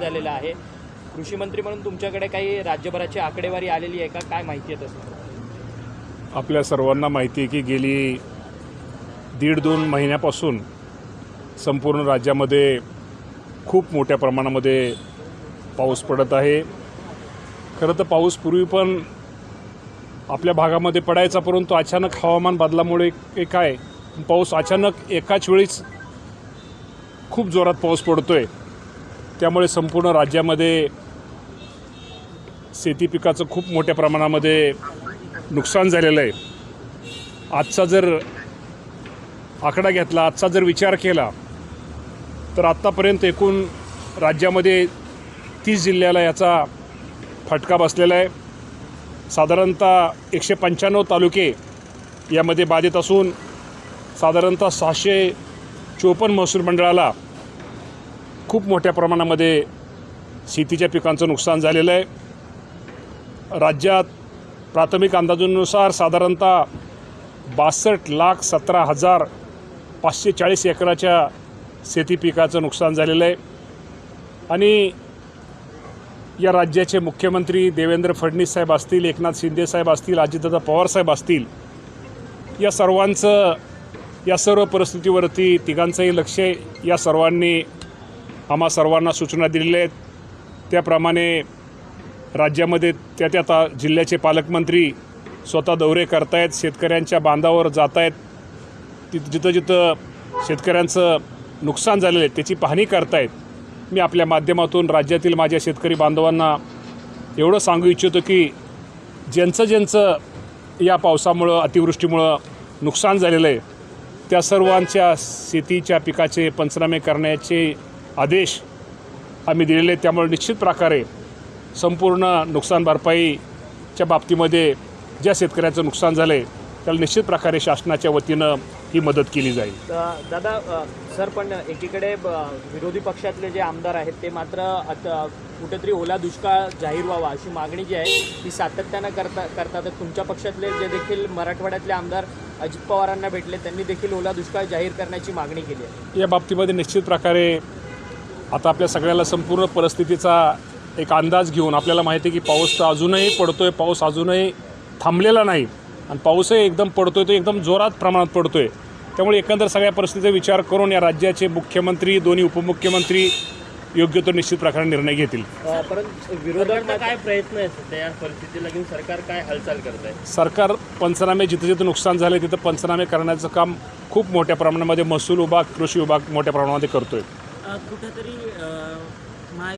झालेलं आहे। कृषी मंत्री म्हणून तुमच्याकडे काही राज्यभराची आकडेवारी आलेली आहे का, काय माहिती आहे तसं? आपल्या सर्वांना माहिती आहे की गेली 1.5-2 महिन्यापासून संपूर्ण राज्यामध्ये खूप मोठ्या प्रमाणामध्ये पाऊस पडत आहे। खरं तर पाऊस पूर्वी पण आपल्या भागामध्ये पडायचा, परंतु अचानक हवामान बदलामुळे काय पाऊस अचानक एकाच वेळीच खूप जोरात पाऊस पडतोय। त्यामुळे संपूर्ण राज्यामध्ये शेती पिकाचं खूप मोठ्या प्रमाणामध्ये नुकसान झालेलं आहे। आजचा जर आकडा घेतला, आजचा जर विचार केला तर आत्तापर्यंत एकूण राज्यामध्ये 30 जिल्ह्याला याचा फटका बसलेला आहे। साधारणतः 195 तालुके यामध्ये बाधित असून साधारणतः 654 महसूल मंडळाला खूप मोठ्या प्रमाणामध्ये शेतीच्या पिकांचं नुकसान झालेलं आहे। राज्यात प्राथमिक अंदाजानुसार साधारणतः 62,17,540 एकराच्या शेती पिकाचं नुकसान झालेलं आहे। आणि या राज्याचे मुख्यमंत्री देवेंद्र फडणवीस साहेब असतील, एकनाथ शिंदे साहेब असतील, अजितदादा पवार साहेब असतील, या सर्वांचं या सर्व परिस्थितीवरती तिघांचंही लक्ष या सर्वांनी आम्हा सर्वांना सूचना दिलेल्या आहेत। त्याप्रमाणे राज्यामध्ये त्या जिल्ह्याचे पालकमंत्री स्वतः दौरे करतायत, शेतकऱ्यांच्या बांधावर जात आहेत, जिथं जिथं शेतकऱ्यांचं नुकसान झालेलं आहे त्याची पाहणी करतायत। मी आपल्या माध्यमातून राज्यातील माझ्या शेतकरी बांधवांना एवढं सांगू इच्छितो की ज्यांचं या पावसामुळं अतिवृष्टीमुळं नुकसान झालेलं आहे त्या सर्वांच्या शेतीच्या पिकाचे पंचनामे करण्याचे आदेश आम्ही दिलेले आहेत। त्यामुळे निश्चित प्रकारे संपूर्ण नुकसान भरपाईच्या बाबतीमध्ये ज्या शेतकऱ्याचं नुकसान झालं आहे त्याला निश्चित प्रकारे शासनाच्या वतीनं ही मदत केली जाईल। दादा सर, पण एकीकडे विरोधी पक्षातले जे आमदार आहेत ते मात्र कुठेतरी ओला दुष्काळ जाहीर व्हावा अशी मागणी जी आहे ती सातत्यानं करतात। तुमच्या पक्षातले जे देखील मराठवाड्यातले आमदार अजित पवारांना भेटले त्यांनी देखील ओला दुष्काळ जाहीर करण्याची मागणी केली आहे। या बाबतीमध्ये निश्चित प्रकारे आता आपल्या सगळ्याला संपूर्ण परिस्थितीचा एक अंदाज घेऊन आपल्याला माहिती आहे की पाऊस तर अजूनही पडतोय, पाऊस अजूनही थांबलेला नाही आणि पाऊसही एकदम पडतोय, तो एकदम जोरात प्रमाणात पडतोय। त्यामुळे एकंदर सगळ्या परिस्थितीचा विचार करून या राज्याचे मुख्यमंत्री, दोन्ही उपमुख्यमंत्री योग्य तो निश्चित प्रकारे निर्णय घेतील। परंतु विरोधात काय प्रयत्न आहेत या परिस्थितीला घेऊन, सरकार काय हालचाल करत आहे? सरकार पंचनामे जिथं जिथं नुकसान झालं तिथं पंचनामे करण्याचं काम खूप मोठ्या प्रमाणामध्ये महसूल विभाग, कृषी विभाग मोठ्या प्रमाणामध्ये करतोय। कुठेतरी